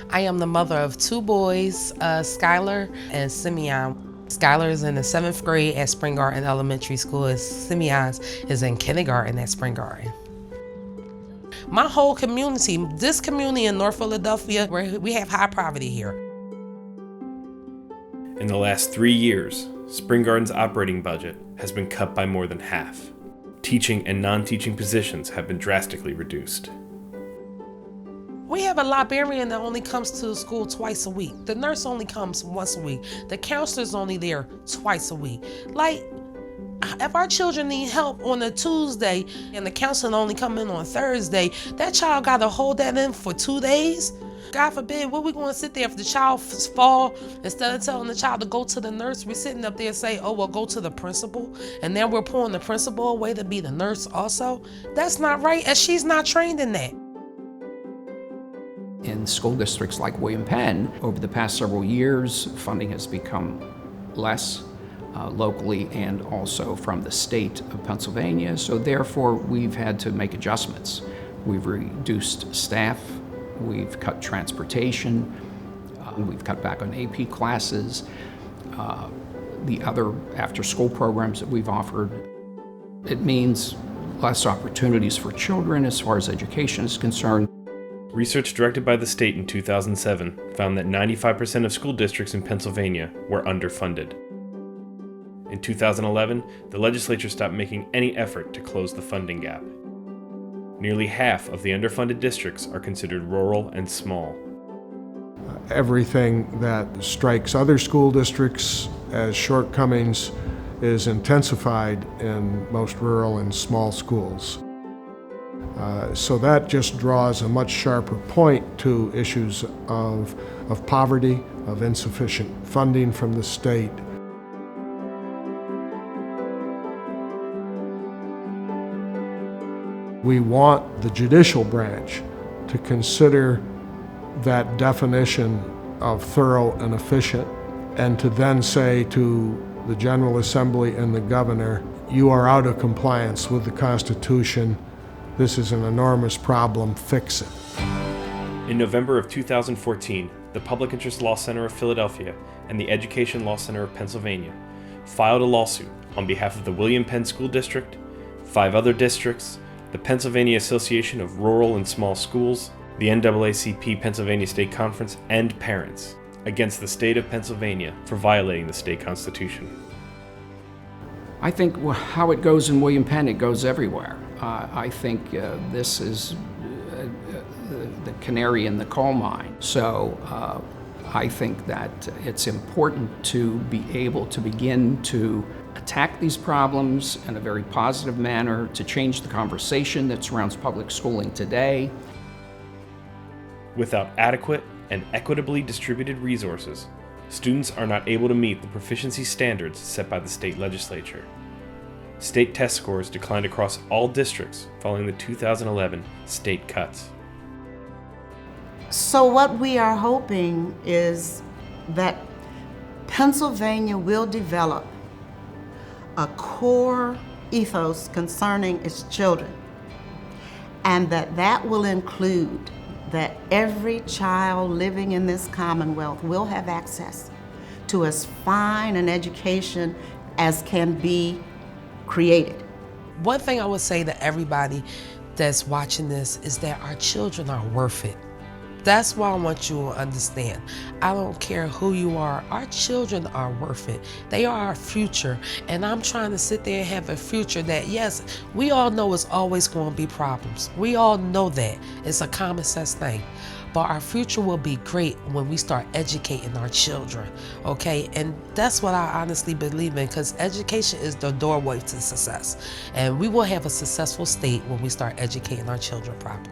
I am the mother of two boys, Skylar and Simeon. Skylar is in the 7th grade at Spring Garden Elementary School, and Simeon is in kindergarten at Spring Garden. My whole community, this community in North Philadelphia, where we have high poverty here. In the last 3 years, Spring Garden's operating budget has been cut by more than half. Teaching and non-teaching positions have been drastically reduced. We have a librarian that only comes to the school twice a week. The nurse only comes once a week. The counselor's only there twice a week. Like, if our children need help on a Tuesday and the counselor only come in on Thursday, that child got to hold that in for 2 days? God forbid, what we going to sit there if the child fall, instead of telling the child to go to the nurse, we're sitting up there and say, oh, well, go to the principal. And then we're pulling the principal away to be the nurse also. That's not right, and she's not trained in that. In school districts like William Penn, over the past several years, funding has become less locally and also from the state of Pennsylvania. So therefore, we've had to make adjustments. We've reduced staff, we've cut transportation, we've cut back on AP classes, the other after-school programs that we've offered. It means less opportunities for children as far as education is concerned. Research directed by the state in 2007 found that 95% of school districts in Pennsylvania were underfunded. In 2011, the legislature stopped making any effort to close the funding gap. Nearly half of the underfunded districts are considered rural and small. Everything that strikes other school districts as shortcomings is intensified in most rural and small schools. So that just draws a much sharper point to issues of poverty, of insufficient funding from the state. We want the judicial branch to consider that definition of thorough and efficient, and to then say to the General Assembly and the governor, you are out of compliance with the Constitution. This is an enormous problem, fix it. In November of 2014, the Public Interest Law Center of Philadelphia and the Education Law Center of Pennsylvania filed a lawsuit on behalf of the William Penn School District, 5 other districts, the Pennsylvania Association of Rural and Small Schools, the NAACP Pennsylvania State Conference, and parents against the state of Pennsylvania for violating the state constitution. I think how it goes in William Penn, it goes everywhere. I think this is the canary in the coal mine. So I think that it's important to be able to begin to attack these problems in a very positive manner, to change the conversation that surrounds public schooling today. Without adequate and equitably distributed resources, students are not able to meet the proficiency standards set by the state legislature. State test scores declined across all districts following the 2011 state cuts. So what we are hoping is that Pennsylvania will develop a core ethos concerning its children, and that will include that every child living in this Commonwealth will have access to as fine an education as can be created. One thing I would say to everybody that's watching this is that our children are worth it. That's why I want you to understand. I don't care who you are, our children are worth it. They are our future, and I'm trying to sit there and have a future that, yes, we all know it's always going to be problems. We all know that. It's a common sense thing. But our future will be great when we start educating our children, okay? And that's what I honestly believe in, because education is the doorway to success. And we will have a successful state when we start educating our children properly.